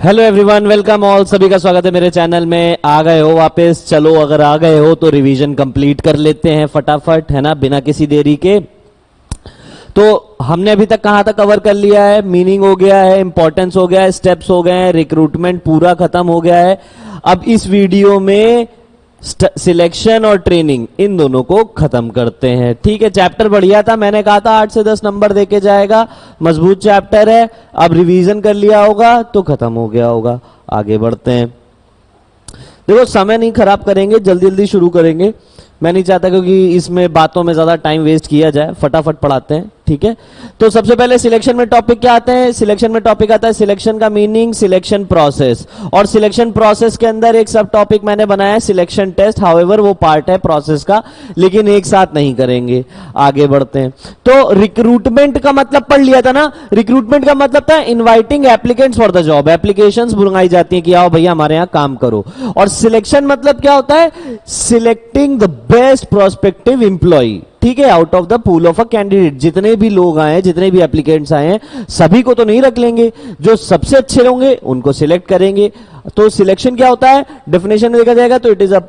Hello everyone, welcome all. सभी का स्वागत है मेरे चैनल में। आ गए हो वापस? चलो, अगर आ गए हो तो रिवीजन कंप्लीट कर लेते हैं फटाफट, है ना, बिना किसी देरी के। तो हमने अभी तक कहां तक कवर कर लिया है? मीनिंग हो गया है, इंपॉर्टेंस हो गया है, स्टेप्स हो गए हैं, रिक्रूटमेंट पूरा खत्म हो गया है। अब इस वीडियो में सिलेक्शन और ट्रेनिंग, इन दोनों को खत्म करते हैं। ठीक है, चैप्टर बढ़िया था, मैंने कहा था 8 से 10 नंबर देके जाएगा, मजबूत चैप्टर है। अब रिवीजन कर लिया होगा तो खत्म हो गया होगा। आगे बढ़ते हैं। देखो, समय नहीं खराब करेंगे, जल्दी जल्दी शुरू करेंगे। मैं नहीं चाहता क्योंकि इसमें बातों में ज्यादा टाइम वेस्ट किया जाए, फटाफट पढ़ाते हैं। ठीक है, तो सबसे पहले सिलेक्शन में टॉपिक क्या आते हैं? सिलेक्शन में टॉपिक आता है सिलेक्शन का मीनिंग, सिलेक्शन प्रोसेस, और सिलेक्शन प्रोसेस के अंदर एक सब टॉपिक मैंने बनाया है सिलेक्शन टेस्ट। हाउएवर वो पार्ट है प्रोसेस का, लेकिन एक साथ नहीं करेंगे। आगे बढ़ते हैं। तो रिक्रूटमेंट का मतलब पढ़ लिया था ना। रिक्रूटमेंट का मतलब था inviting applicants for the job. Applications बुलवाई जाती हैं कि आओ भैया हमारे यहां काम करो। और सिलेक्शन मतलब क्या होता है? Selecting the best prospective employee. ठीक है, out of the pool of a candidate. जितने भी लोग आए, जितने भी एप्लीकेंट्स आए हैं, सभी को तो नहीं रख लेंगे, जो सबसे अच्छे होंगे उनको सिलेक्ट करेंगे। तो सिलेक्शन क्या होता है? डेफिनेशन में देखा जाएगा तो it is a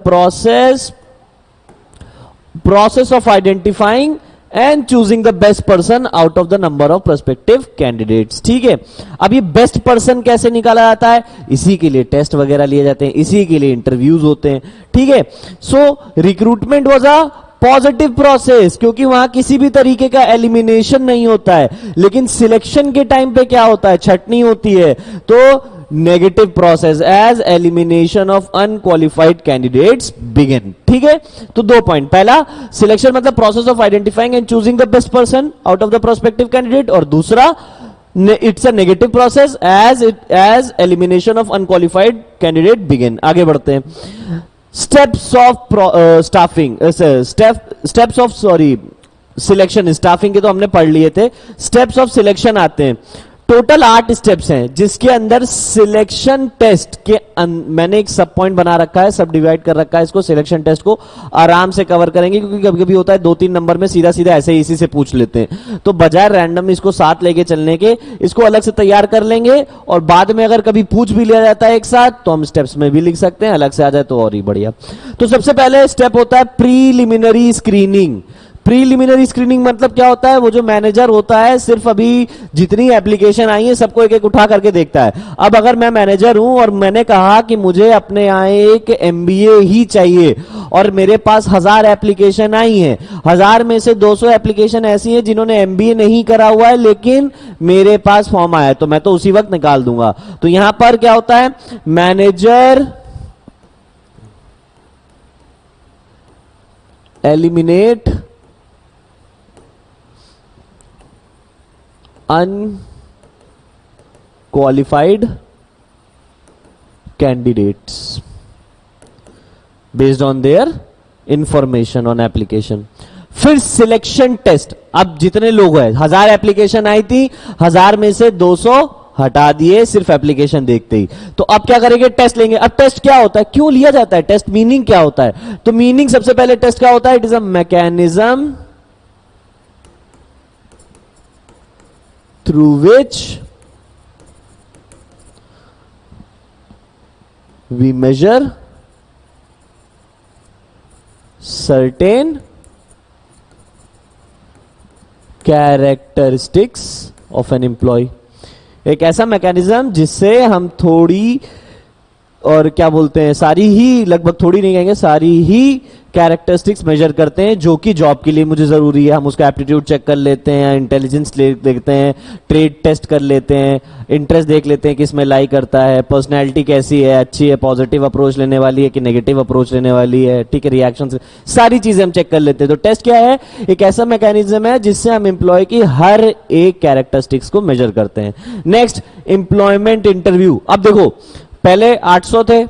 process of identifying and choosing the best person out of the number of prospective candidates. ठीक है, अब ये बेस्ट पर्सन कैसे निकाला जाता है? इसी के लिए टेस्ट वगैरह लिए जाते हैं, इसी के लिए इंटरव्यूज होते हैं। ठीक है, so recruitment was a positive process, क्योंकि वहां किसी भी तरीके का एलिमिनेशन नहीं होता है। लेकिन सिलेक्शन के टाइम पे क्या होता है? छटनी होती है। तो negative process as elimination of unqualified candidates begin. ठीक है, तो 2 पॉइंट। पहला, सिलेक्शन मतलब process of identifying and choosing the best person out of the prospective candidate, और दूसरा, it's a negative process as elimination of unqualified candidate begin. आगे बढ़ते हैं। Steps of staffing, steps of selection. Staffing के तो हमने पढ़ लिए थे। स्टेप्स ऑफ सिलेक्शन आते हैं। टोटल 8 स्टेप्स हैं, जिसके अंदर सिलेक्शन टेस्ट के मैंने एक सब पॉइंट बना रखा है, सब डिवाइड कर रखा है इसको। सिलेक्शन टेस्ट को आराम से कवर करेंगे, क्योंकि कभी कभी होता है 2-3 नंबर में सीधा सीधा ऐसे ही इसी से पूछ लेते हैं। तो बजाय रैंडम इसको साथ लेके चलने के, इसको अलग से तैयार कर लेंगे, और बाद में अगर कभी पूछ भी लिया जाता है एक साथ तो हम स्टेप्स में भी लिख सकते हैं, अलग से आ जाए तो और ही बढ़िया। तो सबसे पहले स्टेप होता है प्रीलिमिनरी स्क्रीनिंग। प्रीलिमिनरी स्क्रीनिंग मतलब क्या होता है? वो जो मैनेजर होता है, सिर्फ अभी जितनी एप्लीकेशन आई है सबको एक एक उठा करके देखता है। अब अगर मैं मैनेजर हूं और मैंने कहा कि मुझे अपने यहाँ एक एमबीए ही चाहिए, और मेरे पास 1000 एप्लीकेशन आई हैं, 1000 में से 200 एप्लीकेशन ऐसी हैं जिन्होंने एमबीए नहीं करा हुआ है, लेकिन मेरे पास फॉर्म आया है, तो मैं तो उसी वक्त निकाल दूंगा। तो यहां पर क्या होता है? Manager eliminate unqualified candidates based on their information on application। फिर सिलेक्शन टेस्ट। अब जितने लोग हैं, 1000 एप्लीकेशन आई थी, 1000 में से 200 हटा दिए सिर्फ एप्लीकेशन देखते ही। तो अब क्या करेंगे? टेस्ट लेंगे। अब टेस्ट क्या होता है? क्यों लिया जाता है टेस्ट? मीनिंग क्या होता है? तो मीनिंग सबसे पहले टेस्ट क्या होता है? It is a mechanism through which we measure certain characteristics of an employee। एक ऐसा मैकेनिज्म जिससे हम थोड़ी, और क्या बोलते हैं, सारी ही, लगभग थोड़ी नहीं कहेंगे, सारी ही कैरेक्टरिस्टिक्स मेजर करते हैं जो कि जॉब के लिए मुझे जरूरी है। हम उसका एप्टीट्यूड चेक कर लेते हैं, इंटेलिजेंस देखते हैं, ट्रेड टेस्ट कर लेते हैं, इंटरेस्ट देख लेते हैं कि इसमें लाई करता है, पर्सनैलिटी कैसी है, अच्छी है, पॉजिटिव अप्रोच लेने वाली है कि नेगेटिव अप्रोच लेने वाली है। ठीक है, रिएक्शन, सारी चीजें हम चेक कर लेते हैं। तो टेस्ट क्या है? एक ऐसा मैकेनिज्म है जिससे हम एम्प्लॉय की हर एक कैरेक्टरिस्टिक्स को मेजर करते हैं। Next, employment interview. अब देखो, पहले 800 थे,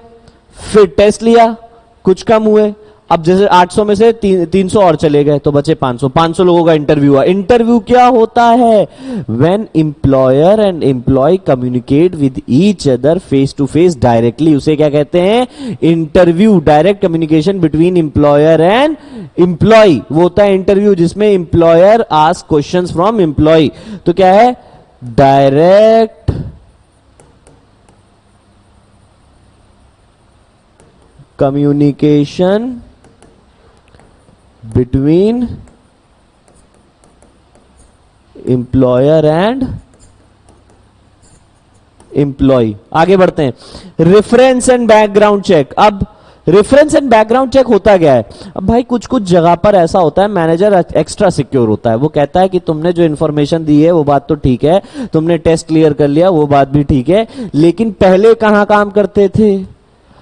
फिर टेस्ट लिया, कुछ कम हुए, अब जैसे 800 में से 300 और चले गए तो बचे 500। 500 लोगों का इंटरव्यू हुआ। इंटरव्यू क्या होता है? When employer and employee communicate with each other face to face directly, उसे क्या कहते हैं? Interview. Direct communication between employer and employee, वो होता है इंटरव्यू, जिसमें employer ask questions from employee. तो क्या है? Direct communication between employer and employee. आगे बढ़ते हैं, रेफरेंस एंड बैकग्राउंड चेक। अब रेफरेंस एंड बैकग्राउंड चेक होता क्या है? अब भाई कुछ कुछ जगह पर ऐसा होता है, मैनेजर एक्स्ट्रा सिक्योर होता है, वो कहता है कि तुमने जो इन्फॉर्मेशन दी है वो बात तो ठीक है, तुमने टेस्ट क्लियर कर लिया वो बात भी ठीक है, लेकिन पहले कहां काम करते थे,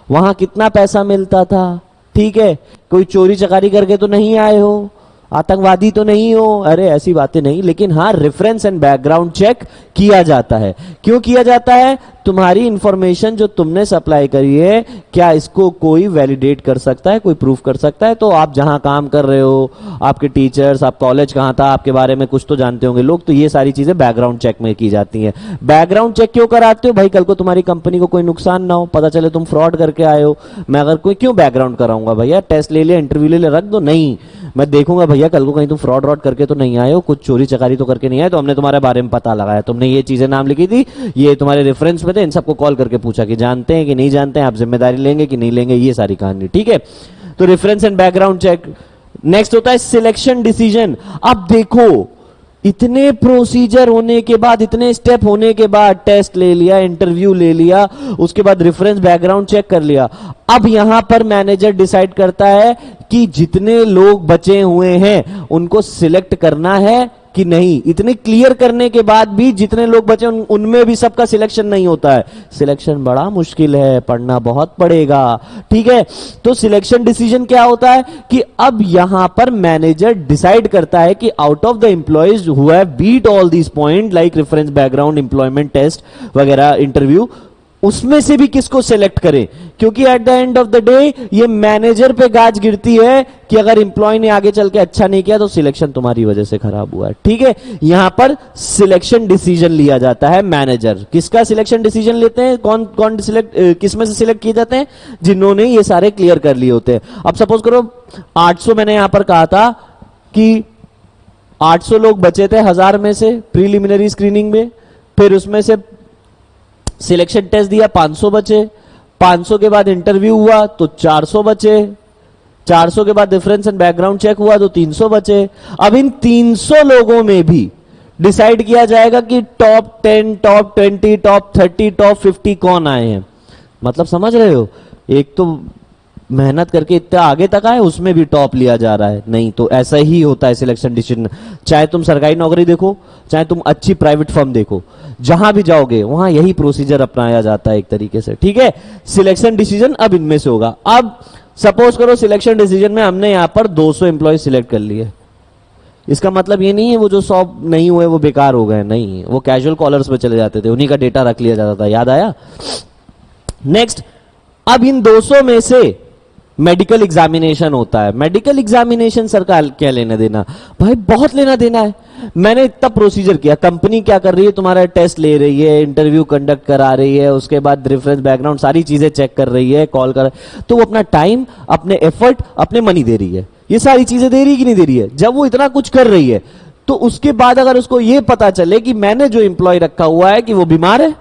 वहां कितना पैसा मिलता था, ठीक है, कोई चोरी चकारी करके तो नहीं आए हो, आतंकवादी तो नहीं हो, अरे ऐसी बातें नहीं। लेकिन हाँ, रेफरेंस एंड बैकग्राउंड चेक किया जाता है। क्यों किया जाता है? तुम्हारी इंफॉर्मेशन जो तुमने सप्लाई करी है, क्या इसको कोई वैलिडेट कर सकता है, कोई प्रूफ कर सकता है? तो आप जहां काम कर रहे हो, आपके टीचर्स, आप कॉलेज कहां था, आपके बारे में कुछ तो जानते होंगे लोग, तो ये सारी चीजें बैकग्राउंड चेक में की जाती हैं। बैकग्राउंड चेक क्यों कराते हो भाई? कल को तुम्हारी कंपनी को कोई नुकसान ना हो, पता चले तुम फ्रॉड करके आए हो। मैं अगर कोई क्यों बैकग्राउंड कराऊंगा भैया? टेस्ट ले लिया, इंटरव्यू ले लिया, रख दो, नहीं, मैं देखूंगा भैया कल को कहीं तुम फ्रॉड रॉड करके तो नहीं आए हो, कुछ चोरी चकारी तो करके नहीं आए, तो हमने तुम्हारे बारे में पता लगाया, तुमने ये चीजें नाम लिखी थी, ये तुम्हारे रेफरेंस में थे, इन सबको कॉल करके पूछा कि जानते हैं कि नहीं जानते हैं, आप जिम्मेदारी लेंगे कि नहीं लेंगे, ये सारी कहानी, ठीक है। तो reference and background check. Next होता है सिलेक्शन डिसीजन। अब देखो, इतने प्रोसीजर होने के बाद, इतने स्टेप होने के बाद, टेस्ट ले लिया, इंटरव्यू ले लिया, उसके बाद रेफरेंस बैकग्राउंड चेक कर लिया, अब यहां पर मैनेजर डिसाइड करता है कि जितने लोग बचे हुए हैं उनको सिलेक्ट करना है कि नहीं। इतने क्लियर करने के बाद भी जितने लोग बचे उनमें भी सबका सिलेक्शन नहीं होता है। सिलेक्शन बड़ा मुश्किल है, पढ़ना बहुत पड़ेगा, ठीक है। तो सिलेक्शन डिसीजन क्या होता है कि अब यहां पर मैनेजर डिसाइड करता है कि out of the employees who have beat all these point like reference background, employment test वगैरह, इंटरव्यू, उसमें से भी किसको सिलेक्ट करें, क्योंकि at the end of the day ये मैनेजर पे गाज गिरती है कि अगर एम्प्लॉय ने आगे चल के अच्छा नहीं किया तो सिलेक्शन तुम्हारी वजह से खराब हुआ है, ठीक है। यहां पर सिलेक्शन डिसीजन लिया जाता है। मैनेजर किसका सिलेक्शन डिसीजन लेते हैं? कौन कौन सिलेक्ट, किस में से सिलेक्ट किए जाते हैं? जिन्होंने ये सारे क्लियर कर लिए होते हैं। अब सपोज करो 800, मैंने यहां पर कहा था कि 800 लोग बचे थे 1000 में से प्रीलिमिनरी स्क्रीनिंग में, फिर उसमें से सिलेक्शन टेस्ट दिया, 500 बचे, 500 के बाद इंटरव्यू हुआ तो 400 बचे, 400 के बाद रेफरेंस एंड बैकग्राउंड चेक हुआ तो 300 बचे। अब इन 300 लोगों में भी डिसाइड किया जाएगा कि टॉप 10, टॉप 20, टॉप 30, टॉप 50 कौन आए हैं। मतलब समझ रहे हो, एक तो मेहनत करके इतना आगे तक आए, उसमें भी टॉप लिया जा रहा है, नहीं। तो ऐसा ही होता है सिलेक्शन डिसीजन। चाहे तुम सरकारी नौकरी देखो, चाहे तुम अच्छी प्राइवेट फर्म देखो, जहां भी जाओगे वहां यही प्रोसीजर अपनाया जाता है एक तरीके से, ठीक है। सिलेक्शन डिसीजन अब इनमें से होगा। अब सपोज करो सिलेक्शन डिसीजन में हमने यहां पर 200 एम्प्लॉय सिलेक्ट कर लिए। इसका मतलब ये नहीं है वो जो 100 नहीं हुए वो बेकार हो गए, नहीं, वो कैजुअल कॉलर्स में चले जाते थे, उन्हीं का डेटा रख लिया जाता था, याद आया। नेक्स्ट, अब इन 200 में से मेडिकल एग्जामिनेशन होता है। मेडिकल एग्जामिनेशन सरकार क्या लेना देना भाई? बहुत लेना देना है। मैंने इतना प्रोसीजर किया, कंपनी क्या कर रही है, तुम्हारा टेस्ट ले रही है, इंटरव्यू कंडक्ट करा रही है, उसके बाद रेफरेंस बैकग्राउंड सारी चीजें चेक कर रही है, कॉल कर, तो वो अपना टाइम, अपने एफर्ट, अपने मनी दे रही है, ये सारी चीजें दे रही है कि नहीं दे रही है? जब वो इतना कुछ कर रही है तो उसके बाद अगर उसको ये पता चले कि मैंने जो एम्प्लॉय रखा हुआ है कि वो बीमार है,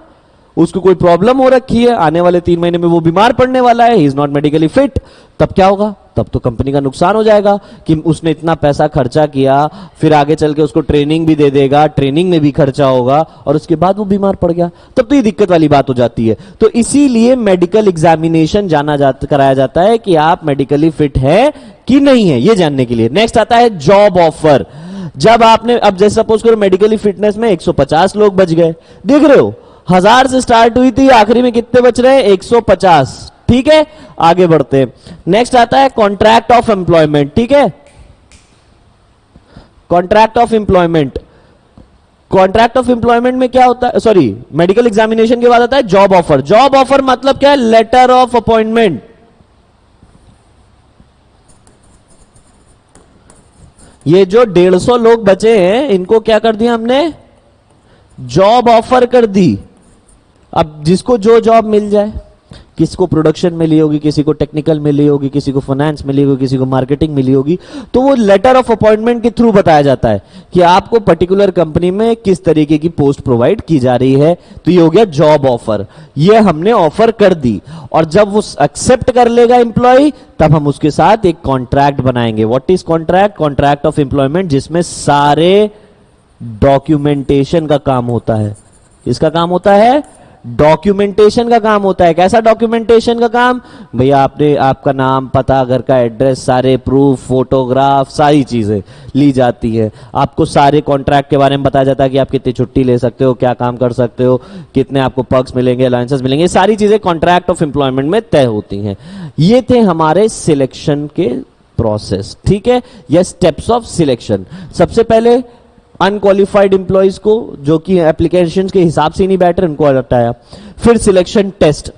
उसको कोई प्रॉब्लम हो रखी है, आने वाले 3 महीने में वो बीमार पड़ने वाला है, he is not medically fit, तब क्या होगा? तब तो कंपनी का नुकसान हो जाएगा कि उसने इतना पैसा खर्चा किया, फिर आगे चल के उसको ट्रेनिंग भी दे देगा, ट्रेनिंग में भी खर्चा होगा, और उसके बाद वो बीमार पड़ गया, तब तो ये दिक्कत वाली बात हो जाती है। तो इसीलिए मेडिकल एग्जामिनेशन कराया जाता है कि आप मेडिकली फिट है कि नहीं है, ये जानने के लिए। नेक्स्ट आता है जॉब ऑफर। जब आपने, अब जैसे सपोज करो मेडिकली फिटनेस में 150 लोग बच गए, देख रहे हो 1000 से स्टार्ट हुई थी, आखिरी में कितने बच रहे हैं? 150, ठीक है। आगे बढ़ते हैं। नेक्स्ट आता है कॉन्ट्रैक्ट ऑफ एम्प्लॉयमेंट, ठीक है। Contract of employment, contract of employment में क्या होता है? सॉरी, मेडिकल एग्जामिनेशन के बाद आता है जॉब ऑफर। जॉब ऑफर मतलब क्या है? Letter of appointment. ये जो 150 लोग बचे हैं इनको क्या कर दिया हमने? जॉब ऑफर कर दी। अब जिसको जो जॉब मिल जाए, किसको प्रोडक्शन मिली होगी, किसी को टेक्निकल मिली होगी, किसी को फाइनेंस मिली होगी, किसी को मार्केटिंग मिली होगी, तो वो लेटर ऑफ अपॉइंटमेंट के थ्रू बताया जाता है कि आपको पर्टिकुलर कंपनी में किस तरीके की पोस्ट प्रोवाइड की जा रही है। तो ये हो गया जॉब ऑफर, ये हमने ऑफर कर दी, और जब वो एक्सेप्ट कर लेगा एम्प्लॉय, तब हम उसके साथ एक कॉन्ट्रैक्ट बनाएंगे। What is contract? Contract of employment, जिसमें सारे डॉक्यूमेंटेशन का काम होता है। इसका काम होता है डॉक्यूमेंटेशन का काम होता है। कैसा डॉक्यूमेंटेशन का काम? भैया आपने आपका नाम, पता, घर का एड्रेस, सारे प्रूफ, फोटोग्राफ, सारी चीजें ली जाती है। आपको सारे कॉन्ट्रैक्ट के बारे में बताया जाता है कि आप कितनी छुट्टी ले सकते हो, क्या काम कर सकते हो, कितने आपको पर्क्स मिलेंगे, अलाउंसेस मिलेंगे, सारी चीजें कॉन्ट्रैक्ट ऑफ एम्प्लॉयमेंट में तय होती हैं। ये थे हमारे सिलेक्शन के प्रोसेस, ठीक है, या स्टेप्स ऑफ सिलेक्शन। सबसे पहले अनक्वालिफाइड एम्प्लॉयज को, जो कि एप्लीकेशंस के हिसाब से नहीं बैठ रहे, उनको हटाया। फिर selection test,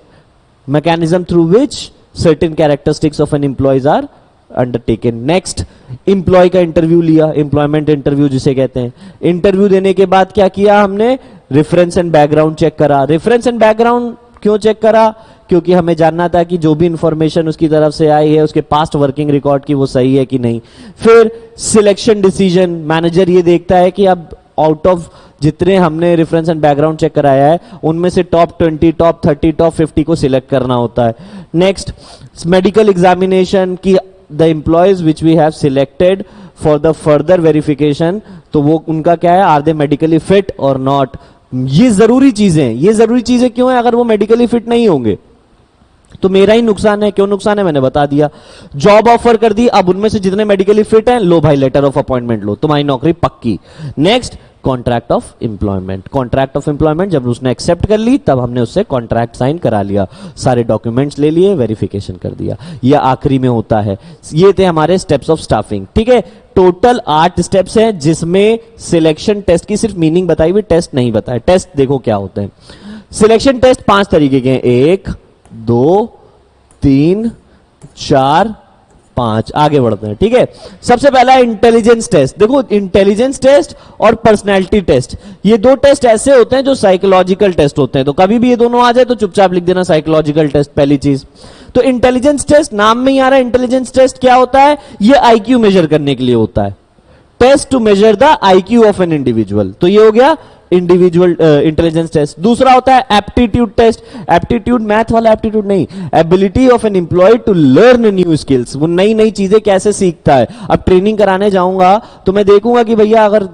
mechanism through which certain characteristics of an employees are undertaken. Next, employee का इंटरव्यू लिया, एम्प्लॉयमेंट इंटरव्यू जिसे कहते हैं। इंटरव्यू देने के बाद क्या किया हमने? रेफरेंस एंड बैकग्राउंड चेक करा। रेफरेंस एंड बैकग्राउंड क्यों चेक करा? क्योंकि हमें जानना था कि जो भी इंफॉर्मेशन उसकी तरफ से आई है, उसके पास्ट वर्किंग रिकॉर्ड की, वो सही है कि नहीं। फिर सिलेक्शन डिसीजन, मैनेजर ये देखता है कि अब आउट ऑफ जितने हमने रेफरेंस एंड बैकग्राउंड चेक कराया है, उनमें से टॉप 20, टॉप 30, टॉप 50 को सिलेक्ट करना होता है। नेक्स्ट, मेडिकल एग्जामिनेशन की the employees which we have selected for the further verification, तो वो उनका क्या है, आर दे मेडिकली फिट और नॉट। ये जरूरी चीजें, ये जरूरी चीजें क्यों है? अगर वो मेडिकली फिट नहीं होंगे तो मेरा ही नुकसान है। क्यों नुकसान है? मैंने बता दिया। जॉब ऑफर कर दी, अब उनमें से जितने मेडिकली फिट हैं, लो भाई लेटर ऑफ अपॉइंटमेंट लो, तुम्हारी नौकरी पक्की। Next, contract of employment. Contract of employment जब उसने एक्सेप्ट कर ली, तब हमने उससे कॉन्ट्रैक्ट साइन करा लिया, सारे डॉक्यूमेंट्स ले लिए, वेरिफिकेशन कर दिया। यह आखिरी में होता है। ये थे हमारे स्टेप्स ऑफ स्टाफिंग, ठीक है। टोटल 8 स्टेप्स हैं, जिसमें सिलेक्शन टेस्ट की सिर्फ मीनिंग बताई हुई, टेस्ट नहीं बताया। टेस्ट देखो क्या होते हैं। सिलेक्शन टेस्ट 5 तरीके के हैं, 1, 2, 3, 4, 5। आगे बढ़ते हैं, ठीक है। सबसे पहला इंटेलिजेंस टेस्ट। देखो, इंटेलिजेंस टेस्ट और पर्सनैलिटी टेस्ट, ये 2 टेस्ट ऐसे होते हैं जो साइकोलॉजिकल टेस्ट होते हैं। तो कभी भी ये दोनों आ जाए तो चुपचाप लिख देना साइकोलॉजिकल टेस्ट, पहली चीज। तो इंटेलिजेंस टेस्ट, नाम में ही आ रहा है इंटेलिजेंस टेस्ट क्या होता है? ये आईक्यू मेजर करने के लिए होता है। Test to measure the IQ of an individual. तो ये हो गया इंडिविजुअल इंटेलिजेंस टेस्ट। दूसरा होता है एप्टीट्यूड टेस्ट। एप्टीट्यूड मैथ वाला एप्टीट्यूड नहीं, ability of an employee to learn new skills. वो नई नई चीजें कैसे सीखता है। अब ट्रेनिंग कराने जाऊंगा तो मैं देखूंगा कि भैया अगर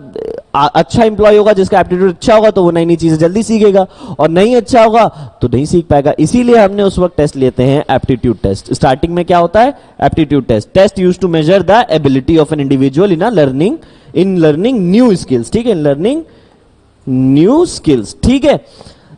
अच्छा इंप्लॉय होगा, जिसका एप्टीट्यूड अच्छा होगा, तो वो नई नई चीजें जल्दी सीखेगा, और नहीं अच्छा होगा तो नहीं सीख पाएगा। इसीलिए हमने उस वक्त टेस्ट लेते हैं एप्टीट्यूड टेस्ट। स्टार्टिंग में क्या होता है? Aptitude test. Test used to measure the ability of an individual in learning new skills, ठीक है, इन लर्निंग न्यू स्किल्स, ठीक है।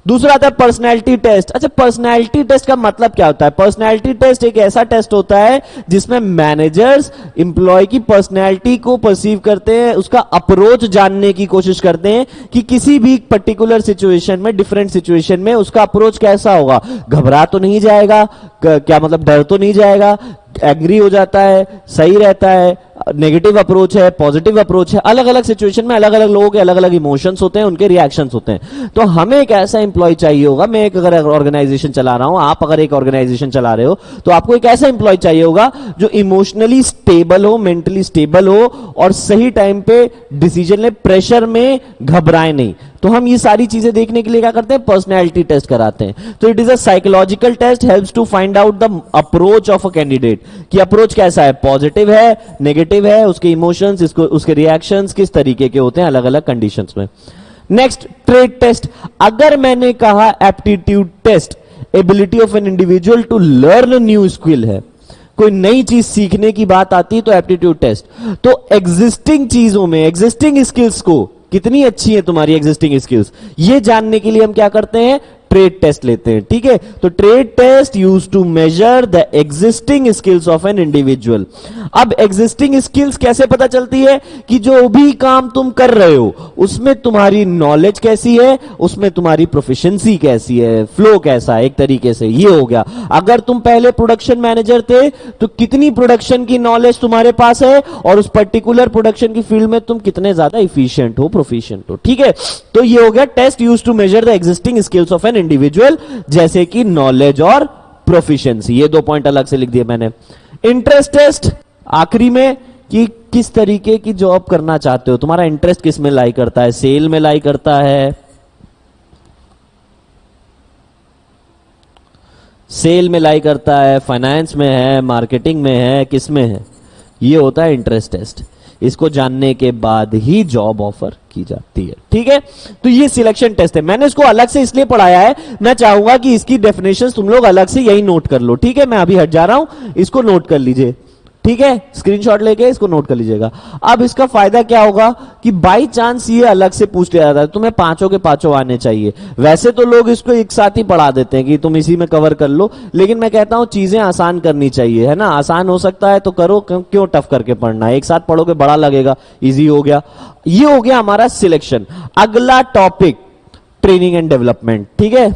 दूसरा आता है पर्सनैलिटी टेस्ट। अच्छा, पर्सनैलिटी टेस्ट का मतलब क्या होता है? पर्सनैलिटी टेस्ट एक ऐसा टेस्ट होता है जिसमें मैनेजर्स एम्प्लॉय की पर्सनैलिटी को परसीव करते हैं, उसका अप्रोच जानने की कोशिश करते हैं कि किसी भी पर्टिकुलर सिचुएशन में, डिफरेंट सिचुएशन में उसका अप्रोच कैसा होगा। घबरा तो नहीं जाएगा, क्या मतलब डर तो नहीं जाएगा, एग्री हो जाता है, सही रहता है, नेगेटिव अप्रोच है, पॉजिटिव अप्रोच है। अलग अलग सिचुएशन में अलग अलग लोगों के अलग अलग इमोशंस होते हैं, उनके रिएक्शंस होते हैं। तो हमें एक ऐसा एम्प्लॉय चाहिए होगा। मैं एक अगर ऑर्गेनाइजेशन चला रहा हूं, आप अगर एक ऑर्गेनाइजेशन चला रहे हो, तो आपको एक ऐसा एम्प्लॉय चाहिए होगा जो इमोशनली स्टेबल हो, मेंटली स्टेबल हो, और सही टाइम पे डिसीजन ले, प्रेशर में घबराए नहीं। तो हम ये सारी चीजें देखने के लिए क्या करते हैं? पर्सनैलिटी टेस्ट कराते हैं। तो it is a psychological test, helps to find out the approach of a candidate, कि अप्रोच कैसा है, पॉजिटिव है, नेगेटिव है, उसके इमोशंस, उसके रिएक्शंस किस तरीके के होते हैं अलग अलग कंडीशंस में। Next, trade test. अगर मैंने कहा aptitude test, ability of an individual to learn new skill है, कोई नई चीज सीखने की बात आती है तो एप्टीट्यूड टेस्ट। तो एग्जिस्टिंग चीजों में, एग्जिस्टिंग स्किल्स को, कितनी अच्छी है तुम्हारी एग्जिस्टिंग स्किल्स, ये जानने के लिए हम क्या करते हैं? ट्रेड टेस्ट लेते हैं, ठीक है। तो trade test use to measure the existing skills of an individual. अब एग्जिस्टिंग स्किल्स कैसे पता चलती है? कि जो भी काम तुम कर रहे हो उसमें तुम्हारी नॉलेज कैसी है, उसमें तुम्हारी प्रोफिशिएंसी कैसी है, फ्लो कैसा है, एक तरीके से ये हो गया। अगर तुम पहले प्रोडक्शन मैनेजर थे तो कितनी प्रोडक्शन की नॉलेज तुम्हारे पास है, और उस पर्टिकुलर प्रोडक्शन की फील्ड में तुम कितने ज्यादा इफिशिएंट हो, प्रोफिशिएंट हो, ठीक है। तो ये हो गया test use to measure the existing skills of an individual, जैसे कि नॉलेज और प्रोफिशिएंसी। ये 2 पॉइंट अलग से लिख दिए मैंने। इंटरेस्ट टेस्ट आखिरी में, कि किस तरीके की जॉब करना चाहते हो, तुम्हारा इंटरेस्ट किस में लाई करता है, सेल में लाई करता है, सेल में लाई करता है, फाइनेंस में है, मार्केटिंग में है, किस में है, ये होता है इंटरेस्ट टेस्ट। इसको जानने के बाद ही जॉब ऑफर की जाती है, ठीक है। तो ये सिलेक्शन टेस्ट है, मैंने इसको अलग से इसलिए पढ़ाया है, मैं चाहूंगा कि इसकी डेफिनेशन तुम लोग अलग से यही नोट कर लो, ठीक है। मैं अभी हट जा रहा हूं, इसको नोट कर लीजिए, ठीक है। स्क्रीनशॉट लेके इसको नोट कर लीजिएगा। अब इसका फायदा क्या होगा कि बाई चांस ये अलग से पूछ लिया जाता है, तुम्हें पांचों के पांचों आने चाहिए। वैसे तो लोग इसको एक साथ ही पढ़ा देते हैं कि तुम इसी में कवर कर लो, लेकिन मैं कहता हूं चीजें आसान करनी चाहिए, है ना। आसान हो सकता है तो करो, क्यों टफ करके पढ़ना है। एक साथ पढ़ोगे बड़ा लगेगा, इजी हो गया। ये हो गया हमारा सिलेक्शन। अगला टॉपिक ट्रेनिंग एंड डेवलपमेंट, ठीक है,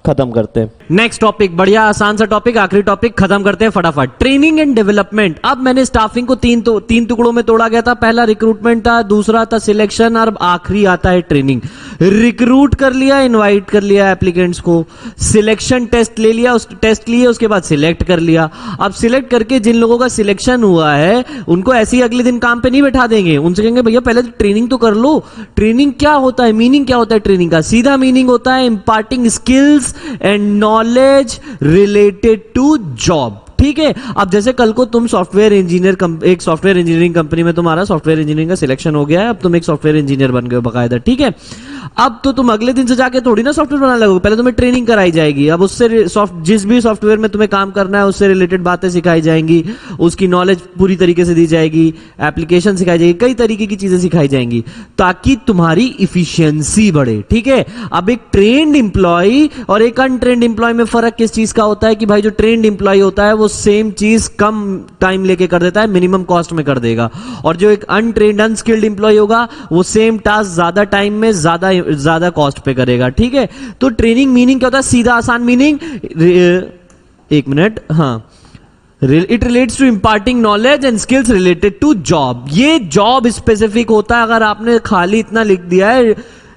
खत्म करते हैं। नेक्स्ट टॉपिक, बढ़िया आसान सा टॉपिक, आखिरी टॉपिक खत्म करते हैं फटाफट। Training and development. अब मैंने स्टाफिंग को तीन टुकड़ों में तोड़ा गया था। पहला रिक्रूटमेंट था, दूसरा था सिलेक्शन, और आखिरी आता है ट्रेनिंग। रिक्रूट कर लिया, इनवाइट कर लिया एप्लीकेंट्स को, सिलेक्शन टेस्ट ले लिया, उस टेस्ट लिए, उसके बाद सिलेक्ट कर लिया। अब सिलेक्ट करके जिन लोगों का सिलेक्शन हुआ है उनको ऐसे ही अगले दिन काम पे नहीं बैठा देंगे, उनसे कहेंगे भैया पहले तो ट्रेनिंग तो कर लो। ट्रेनिंग क्या होता है, मीनिंग क्या होता है ट्रेनिंग का? सीधा मीनिंग होता है imparting skills and knowledge related to job, ठीक है। अब जैसे कल को तुम सॉफ्टवेयर इंजीनियर, एक सॉफ्टवेयर इंजीनियरिंग कंपनी में तुम्हारा सॉफ्टवेयर इंजीनियरिंग का सिलेक्शन हो गया है, अब तुम एक सॉफ्टवेयर इंजीनियर बन गए हो बकायदा, ठीक है। अब तो तुम अगले दिन से जाके थोड़ी ना सॉफ्टवेयर बनाने लगोगे, पहले तुम्हें ट्रेनिंग कराई जाएगी। अब उससे जिस भी सॉफ्टवेयर में तुम्हें काम करना है उससे रिलेटेड बातें सिखाई जाएंगी, उसकी नॉलेज पूरी तरीके से दी जाएगी, एप्लीकेशन सिखाई जाएगी, कई तरीके की चीजें सिखाई जाएंगी ताकि तुम्हारी इफिशियंसी बढ़े, ठीक है। अब एक ट्रेंड इंप्लॉय और एक अनट्रेंड इंप्लॉय में फर्क किस चीज का होता है कि भाई जो ट्रेंड इंप्लॉय होता है वो सेम चीज कम टाइम लेके कर देता है, मिनिमम कॉस्ट में कर देगा, और जो एक अनट्रेंड अनस्किल्ड इंप्लॉय होगा वो सेम टास्क ज्यादा टाइम में ज्यादा कॉस्ट पे करेगा, ठीक है। तो ट्रेनिंग मीनिंग क्या होता है? सीधा आसान मीनिंग, एक मिनट, हाँ, it relates to imparting knowledge and skills related to job. ये जॉब स्पेसिफिक होता है। अगर आपने खाली इतना लिख दिया है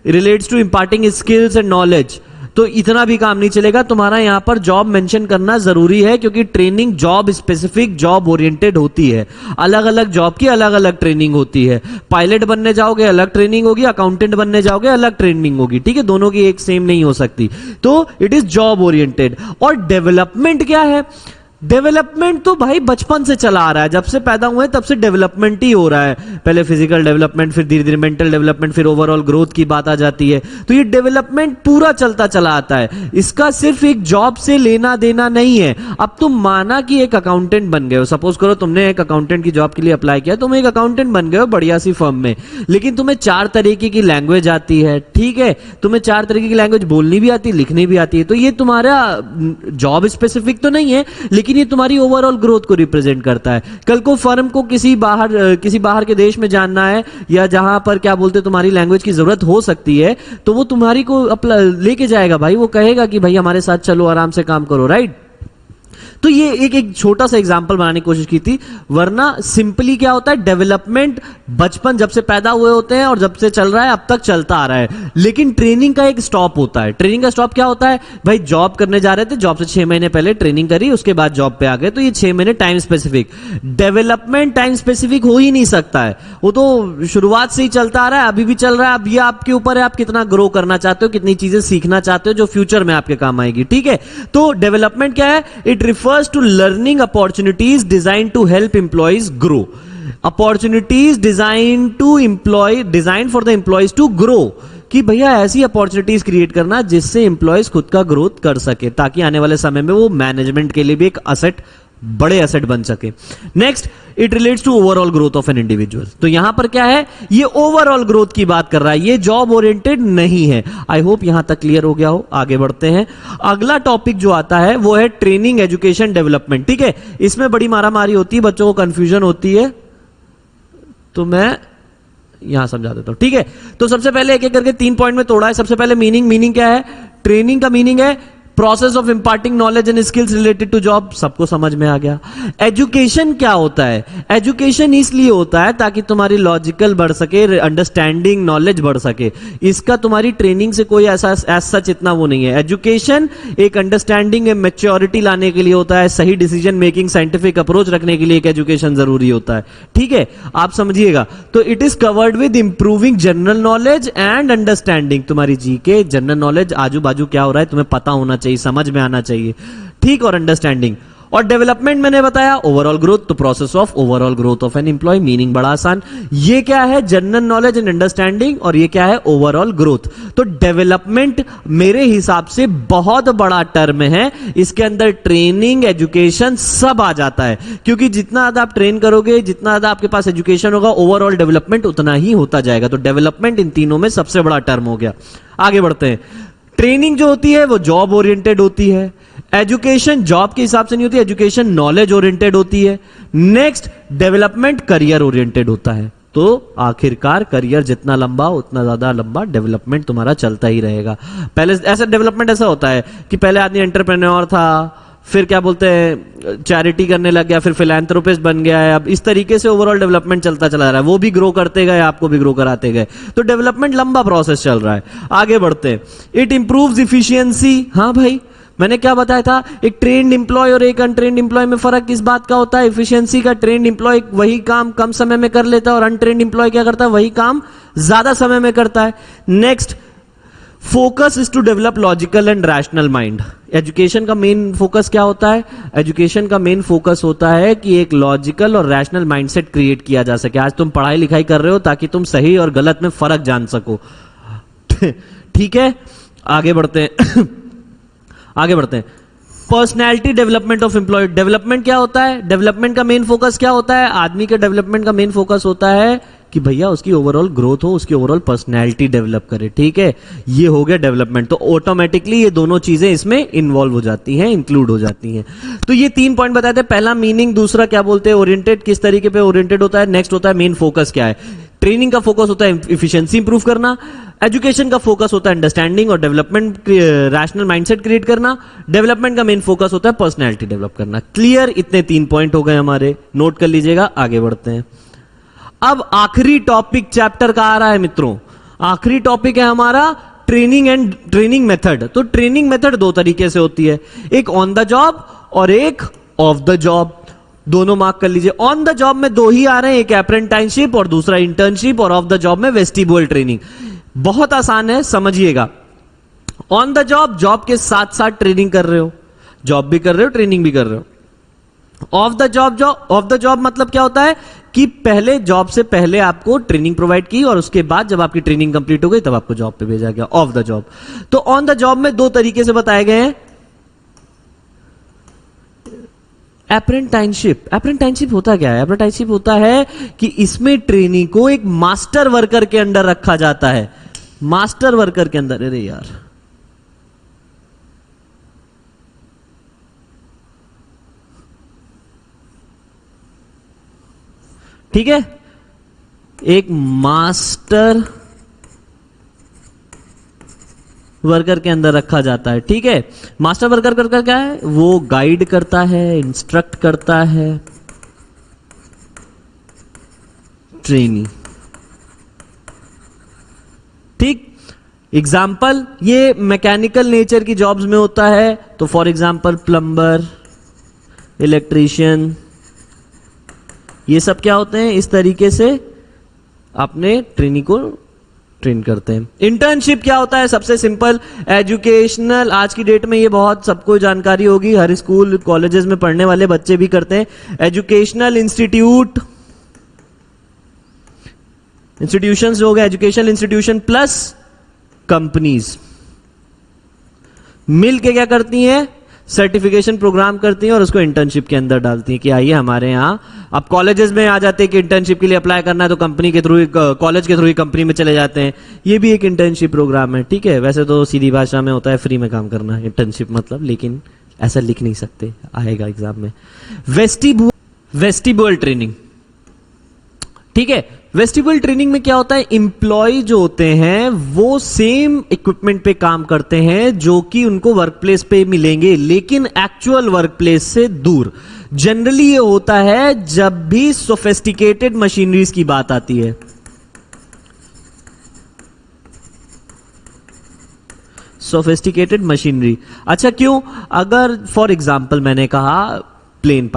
relates to imparting skills and knowledge, तो इतना भी काम नहीं चलेगा, तुम्हारा यहां पर जॉब मेंशन करना जरूरी है, क्योंकि training job specific, job oriented होती है। अलग अलग जॉब की अलग अलग ट्रेनिंग होती है। पायलट बनने जाओगे अलग ट्रेनिंग होगी, अकाउंटेंट बनने जाओगे अलग ट्रेनिंग होगी, ठीक है। दोनों की एक सेम नहीं हो सकती, तो इट इज जॉब ओरिएंटेड। और डेवलपमेंट क्या है? डेवलपमेंट तो भाई बचपन से चला आ रहा है, जब से पैदा हुए तब से डेवलपमेंट ही हो रहा है। पहले फिजिकल डेवलपमेंट, फिर धीरे धीरे मेंटल डेवलपमेंट, फिर ओवरऑल ग्रोथ की बात आ जाती है। तो ये डेवलपमेंट पूरा चलता चला आता है। इसका सिर्फ एक जॉब से लेना देना नहीं है। अब तुम माना कि एक अकाउंटेंट बन गए हो, सपोज करो तुमने एक अकाउंटेंट की जॉब के लिए अप्लाई किया, तुम एक अकाउंटेंट बन गए हो बढ़िया सी फर्म में, लेकिन तुम्हें 4 तरीके की लैंग्वेज आती है, ठीक है। तुम्हें 4 तरीके की लैंग्वेज बोलनी भी आती है, लिखनी भी आती है। तो ये तुम्हारा जॉब स्पेसिफिक तो नहीं है, लेकिन ये तुम्हारी ओवरऑल ग्रोथ को रिप्रेजेंट करता है। कल को फर्म को किसी बाहर के देश में जानना है, या जहां पर क्या बोलते तुम्हारी लैंग्वेज की जरूरत हो सकती है, तो वो तुम्हारी को लेके जाएगा भाई। वो कहेगा कि भाई हमारे साथ चलो, आराम से काम करो, राइट। तो ये एक छोटा सा एग्जांपल बनाने की कोशिश की थी, वरना सिंपली क्या होता है, डेवलपमेंट बचपन जब से पैदा हुए होते हैं और जब से चल रहा है अब तक चलता आ रहा है। लेकिन ट्रेनिंग का एक स्टॉप होता है। ट्रेनिंग का स्टॉप क्या होता है? भाई जॉब करने जा रहे थे, जॉब से 6 महीने पहले ट्रेनिंग करी, उसके बाद जॉब पे आ गए, तो ये 6 महीने time specific. Development time specific हो ही नहीं सकता है, वो तो शुरुआत से ही चलता आ रहा है, अभी भी चल रहा है। अब ये आपके ऊपर है, आप कितना ग्रो करना चाहते हो, कितनी चीजें सीखना चाहते हो जो फ्यूचर में आपके काम आएगी, ठीक है। तो डेवलपमेंट क्या है? It refers to learning opportunities designed to help employees grow. Opportunities designed for the employees to grow. कि भैया ऐसी अपॉर्चुनिटीज क्रिएट करना जिससे एम्प्लॉयज खुद का ग्रोथ कर सके, ताकि आने वाले समय में वो मैनेजमेंट के लिए भी एक बड़े एसेट बन सके। Next, it relates to overall growth of an individual. तो यहां पर क्या है? ये ओवरऑल ग्रोथ की बात कर रहा है, ये जॉब ओरिएंटेड नहीं है। आई होप यहां तक क्लियर हो गया हो। आगे बढ़ते हैं। अगला टॉपिक जो आता है वो है ट्रेनिंग, एजुकेशन, डेवलपमेंट, ठीक है। इसमें बड़ी मारामारी होती है, बच्चों को कंफ्यूजन होती है, तो मैं यहां समझा देता हूं, ठीक है। तो सबसे पहले एक एक करके 3 पॉइंट में तोड़ा है। सबसे पहले मीनिंग क्या है? ट्रेनिंग का मीनिंग है process of imparting knowledge and skills related to job, सबको समझ में आ गया। एजुकेशन क्या होता है? एजुकेशन इसलिए होता है ताकि तुम्हारी लॉजिकल बढ़ सके, अंडरस्टैंडिंग नॉलेज बढ़ सके। इसका तुम्हारी ट्रेनिंग से कोई ऐसा सच इतना वो नहीं है। एजुकेशन एक अंडरस्टैंडिंग एंड मैच्योरिटी लाने के लिए होता है, सही डिसीजन मेकिंग, साइंटिफिक अप्रोच रखने के लिए एक एजुकेशन जरूरी होता है। ठीक है, आप समझिएगा। तो it is covered with improving general knowledge and understanding. तुम्हारी जीके जनरल नॉलेज, आजू बाजू क्या हो रहा है तुम्हें पता होना चाहिए, समझ में आना चाहिए। ठीक, और अंडरस्टैंडिंग। और डेवलपमेंट मैंने बताया ओवरऑल ग्रोथ, तो process of overall growth of an employee, meaning बड़ा आसान। ये क्या है? जनरल नॉलेज एंड अंडरस्टैंडिंग, और ये क्या है? Overall growth. तो डेवलपमेंट मेरे हिसाब से बहुत बड़ा टर्म है, इसके अंदर ट्रेनिंग, एजुकेशन सब आ जाता है, क्योंकि जितना ज्यादा आप ट्रेन करोगे, जितना ज्यादा आपके पास एजुकेशन होगा, ओवरऑल डेवलपमेंट उतना ही होता जाएगा। तो डेवलपमेंट इन तीनों में सबसे बड़ा टर्म हो गया। आगे बढ़ते हैं। ट्रेनिंग जो होती है वो जॉब ओरिएंटेड होती है, एजुकेशन जॉब के हिसाब से नहीं होती, एजुकेशन नॉलेज ओरिएंटेड होती है। नेक्स्ट, डेवलपमेंट करियर ओरिएंटेड होता है। तो आखिरकार करियर जितना लंबा उतना ज्यादा लंबा डेवलपमेंट तुम्हारा चलता ही रहेगा। पहले ऐसा डेवलपमेंट ऐसा होता है कि पहले आदमी एंटरप्रेन्योर था, फिर क्या बोलते हैं चैरिटी करने लग गया, फिर फिलैंथ्रोपिस्ट बन गया है। अब इस तरीके से ओवरऑल डेवलपमेंट चलता चला रहा है, वो भी ग्रो करते गए, आपको भी ग्रो कराते गए। तो डेवलपमेंट लंबा प्रोसेस चल रहा है। आगे बढ़ते हैं। It improves efficiency. हाँ भाई, मैंने क्या बताया था? एक ट्रेन्ड एम्प्लॉय और एक अनट्रेन्ड एम्प्लॉय में फर्क किस बात का होता है? एफिशिएंसी का। ट्रेन्ड एम्प्लॉय वही काम कम समय में कर लेता है और अनट्रेन्ड एम्प्लॉय क्या करता है? वही काम ज्यादा समय में करता है। Next, focus is to develop logical and rational mind. Education का मेन फोकस क्या होता है? एजुकेशन का मेन फोकस होता है कि एक लॉजिकल और रैशनल माइंडसेट क्रिएट किया जा सके। आज तुम पढ़ाई लिखाई कर रहे हो ताकि तुम सही और गलत में फर्क जान सको। ठीक है, आगे बढ़ते हैं। आगे बढ़ते हैं। Personality development of employee. Development क्या होता है? डेवलपमेंट का मेन फोकस क्या होता है? आदमी के डेवलपमेंट का मेन फोकस होता है कि भैया उसकी ओवरऑल ग्रोथ हो, उसकी ओवरऑल पर्सनैलिटी डेवलप करे। ठीक है, ये हो गया डेवलपमेंट। तो ऑटोमेटिकली ये दोनों चीजें इसमें इन्वॉल्व हो जाती हैं, इंक्लूड हो जाती हैं। तो ये 3 पॉइंट बताए थे। पहला मीनिंग, दूसरा क्या बोलते हैं ओरिएंटेड, किस तरीके पे ओरिएंटेड होता है। नेक्स्ट होता है मेन फोकस क्या है। ट्रेनिंग का फोकस होता है इफिशिएंसी इंप्रूव करना, एजुकेशन का फोकस होता है अंडरस्टैंडिंग और डेवलपमेंट, रैशनल माइंडसेट क्रिएट करना, डेवलपमेंट का मेन फोकस होता है पर्सनैलिटी डेवलप करना। क्लियर? इतने 3 पॉइंट हो गए हमारे, नोट कर लीजिएगा। आगे बढ़ते हैं। अब आखिरी टॉपिक चैप्टर का आ रहा है मित्रों। आखिरी टॉपिक है हमारा ट्रेनिंग एंड ट्रेनिंग मेथड। तो ट्रेनिंग मेथड 2 तरीके से होती है, एक ऑन द जॉब और एक ऑफ द जॉब। दोनों मार्क कर लीजिए। ऑन द जॉब में 2 ही आ रहे हैं, एक अप्रेंटिसशिप और दूसरा इंटर्नशिप, और ऑफ द जॉब में वेस्टिबुअल ट्रेनिंग। बहुत आसान है, समझिएगा। ऑन द जॉब, जॉब के साथ साथ ट्रेनिंग कर रहे हो, जॉब भी कर रहे हो, ट्रेनिंग भी कर रहे हो। ऑफ द जॉब मतलब क्या होता है कि पहले जॉब से पहले आपको ट्रेनिंग प्रोवाइड की और उसके बाद जब आपकी ट्रेनिंग कंप्लीट हो गई तब आपको जॉब पे भेजा गया, ऑफ द जॉब। तो ऑन द जॉब में 2 तरीके से बताए गए हैं। अप्रेंटिसशिप होता क्या है? अप्रेंटिसशिप होता है कि इसमें ट्रेनी को एक मास्टर वर्कर के अंडर रखा जाता है। मास्टर वर्कर के अंदर, अरे यार ठीक है, एक मास्टर वर्कर के अंदर रखा जाता है। ठीक है, मास्टर वर्कर करके क्या है? वो गाइड करता है, इंस्ट्रक्ट करता है ट्रेनी। ठीक, एग्जाम्पल, ये मैकेनिकल नेचर की जॉब्स में होता है, तो फॉर एग्जाम्पल प्लम्बर, इलेक्ट्रीशियन, ये सब क्या होते हैं? इस तरीके से अपने ट्रेनी को ट्रेन करते हैं। इंटर्नशिप क्या होता है? सबसे सिंपल, एजुकेशनल, आज की डेट में ये बहुत सबको जानकारी होगी, हर स्कूल कॉलेजेस में पढ़ने वाले बच्चे भी करते हैं। एजुकेशनल इंस्टीट्यूशंस जो हो गए, एजुकेशनल इंस्टीट्यूशन प्लस कंपनीज मिल के क्या करती हैं? सर्टिफिकेशन प्रोग्राम करती हैं और उसको इंटर्नशिप के अंदर डालती हैं कि आइए हमारे यहाँ। अब कॉलेजेस में आ जाते हैं कि इंटर्नशिप के लिए अप्लाई करना है तो कंपनी के थ्रू, कॉलेज के थ्रू ही कंपनी में चले जाते हैं। ये भी एक इंटर्नशिप प्रोग्राम है। ठीक है, वैसे तो सीधी भाषा में होता है फ्री में काम करना इंटर्नशिप मतलब, लेकिन ऐसा लिख नहीं सकते, आएगा एग्जाम में। वेस्टिबुअल ट्रेनिंग, ठीक है, वेस्टिबुलर ट्रेनिंग में क्या होता है, इंप्लॉय जो होते हैं वो सेम इक्विपमेंट पे काम करते हैं जो कि उनको वर्क प्लेस पे मिलेंगे, लेकिन एक्चुअल वर्क प्लेस से दूर। जनरली ये होता है जब भी सोफिस्टिकेटेड मशीनरीज की बात आती है। सोफिस्टिकेटेड मशीनरी, अच्छा क्यों? अगर फॉर एग्जाम्पल मैंने कहा प्लेन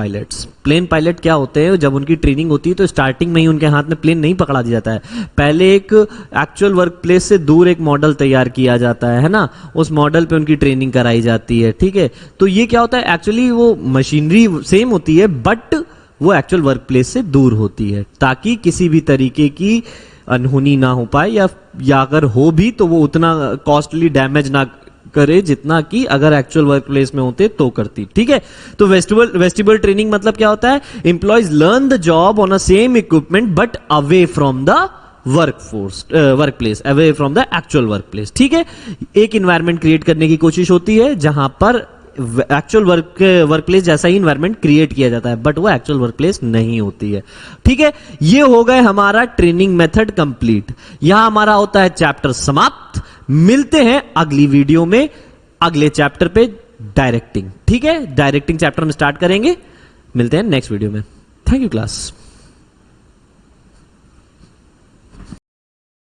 पायलट क्या होते हैं, जब उनकी ट्रेनिंग होती है तो स्टार्टिंग में ही उनके हाथ में प्लेन नहीं पकड़ा दिया जाता है, पहले एक एक्चुअल वर्क प्लेस से दूर एक मॉडल तैयार किया जाता है ना, उस मॉडल पे उनकी ट्रेनिंग कराई जाती है, ठीक है। तो ये क्या होता है, एक्चुअली वो मशीनरी सेम होती है बट वो एक्चुअल वर्क प्लेस से दूर होती है, ताकि किसी भी तरीके की अनहोनी ना हो पाए, या अगर हो भी तो वो उतना कॉस्टली डैमेज ना करे जितना कि अगर एक्चुअल वर्क प्लेस में होते तो करती, ठीक है। तो वेस्टिबुलर ट्रेनिंग मतलब क्या होता है, employees learn the job on a same equipment but away from the work place, away from the actual work place, ठीक है। एक इन्वायरमेंट क्रिएट करने की कोशिश होती है जहां पर एक्चुअल वर्क प्लेस जैसा ही इन्वायरमेंट क्रिएट किया जाता है बट वो एक्चुअल वर्क प्लेस नहीं होती है, ठीक है। ये हो गए हमारा ट्रेनिंग मेथड कंप्लीट। यहां हमारा होता है चैप्टर समाप्त। मिलते हैं अगली वीडियो में अगले चैप्टर पे, डायरेक्टिंग, ठीक है। डायरेक्टिंग चैप्टर में स्टार्ट करेंगे, मिलते हैं नेक्स्ट वीडियो में। Thank you class.